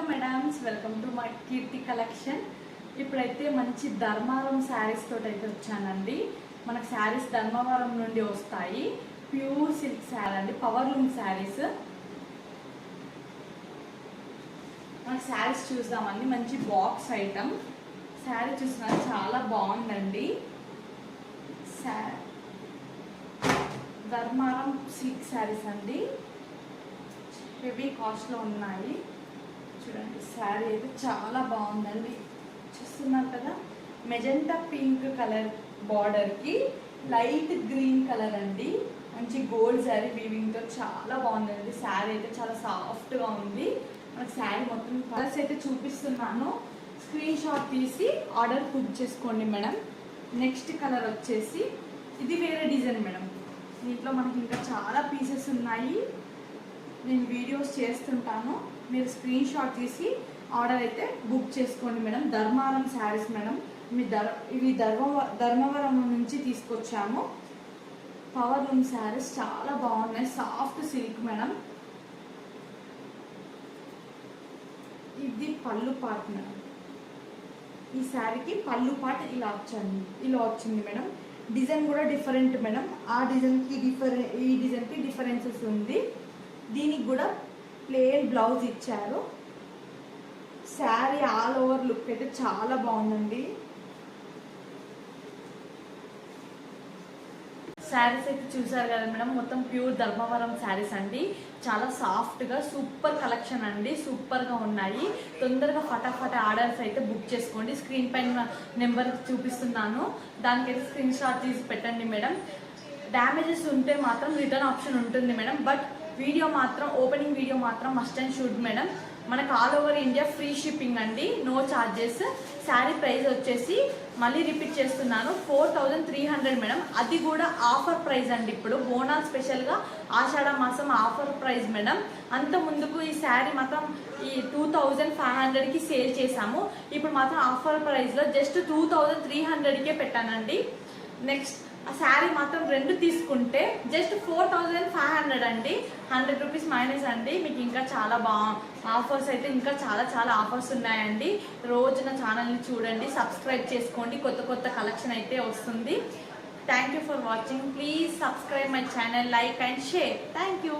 Madams, welcome to my Keerthi collection. ఇప్పుడైతే మంచి ధర్మవరం శారీస్ తోటి అయితే వచ్చానండి. మనకు శారీస్ ధర్మవరం నుండి వస్తాయి. ప్యూర్ సిల్క్ శారీ అండి, పవర్ లూమ్ శారీస్. మనకు శారీస్ చూద్దామండి. మంచి బాక్స్ ఐటమ్ శారీ చూసినా చాలా బాగుందండి. ధర్మవరం సిల్క్ శారీస్ అండి, హెవీ కాస్ట్లో ఉన్నాయి. చూడండి, శారీ అయితే చాలా బాగుందండి. చూస్తున్నారు కదా, మెజెంటా పింక్ కలర్ బార్డర్కి లైట్ గ్రీన్ కలర్ అండి. మంచి గోల్డ్ శారీ వీవింగ్తో చాలా బాగుందండి. శారీ అయితే చాలా సాఫ్ట్గా ఉంది. మనకు శారీ మొత్తం కలర్స్ అయితే చూపిస్తున్నాను, స్క్రీన్ షాట్ తీసి ఆర్డర్ బుక్ చేసుకోండి మేడం. నెక్స్ట్ కలర్ వచ్చేసి ఇది వేరే డిజైన్ మేడం. దీంట్లో మనకి ఇంకా చాలా పీసెస్ ఉన్నాయి. నేను వీడియోస్ చేస్తుంటాను, మీరు స్క్రీన్ షాట్ తీసి ఆర్డర్ అయితే బుక్ చేసుకోండి మేడం. ధర్మవరం శారీస్ మేడం. ఇవి ధర్మవరం నుంచి తీసుకొచ్చాము. పవర్ లూమ్ శారీస్ చాలా బాగున్నాయి, సాఫ్ట్ సిల్క్ మేడం. ఇది పళ్ళు పార్ట్ మేడం. ఈ శారీకి పళ్ళు పార్ట్ ఇలా వచ్చింది మేడం. డిజైన్ కూడా డిఫరెంట్ మేడం. ఆ డిజైన్కి ఈ డిజైన్కి డిఫరెన్సెస్ ఉంది. దీనికి కూడా ప్లెయిన్ బ్లౌజ్ ఇచ్చారు. శారీ ఆల్ ఓవర్ లుక్ అయితే చాలా బాగుందండి. శారీస్ అయితే చూసారు కదా మేడం, మొత్తం ప్యూర్ ధర్మవరం శారీస్ అండి. చాలా సాఫ్ట్గా సూపర్ కలెక్షన్ అండి, సూపర్గా ఉన్నాయి. తొందరగా ఫటాఫట్ ఆర్డర్స్ అయితే బుక్ చేసుకోండి. స్క్రీన్ పైన నెంబర్ చూపిస్తున్నాను, దానికైతే స్క్రీన్ షాట్ తీసి పెట్టండి మేడం. డ్యామేజెస్ ఉంటే మాత్రం రిటర్న్ ఆప్షన్ ఉంటుంది మేడం. బట్ వీడియో మాత్రం, ఓపెనింగ్ వీడియో మాత్రం మస్ట్ అండ్ షుడ్ మేడం. మనకు all over India free shipping అండి, నో ఛార్జెస్. శారీ ప్రైస్ వచ్చేసి మళ్ళీ రిపీట్ చేస్తున్నాను, 4300 మేడం. అది కూడా ఆఫర్ ప్రైస్ అండి. ఇప్పుడు బోనాల్ స్పెషల్గా ఆషాఢ మాసం ఆఫర్ ప్రైస్ మేడం. అంత ముందుకు ఈ శారీ మాత్రం ఈ 2500కి సేల్ చేశాము. ఇప్పుడు మాత్రం ఆఫర్ ప్రైస్లో జస్ట్ 2300కే పెట్టానండి. నెక్స్ట్ ఆ శారీ మాత్రం రెండు తీసుకుంటే జస్ట్ 4500 అండి. 100 రూపీస్ మైనస్ అండి. మీకు ఇంకా చాలా ఆఫర్స్ అయితే ఇంకా చాలా ఆఫర్స్ ఉన్నాయండి. రోజు నా ఛానల్ని చూడండి, సబ్స్క్రైబ్ చేసుకోండి, కొత్త కలెక్షన్ అయితే వస్తుంది. Thank you for watching. Please subscribe my channel, like and share. Thank you.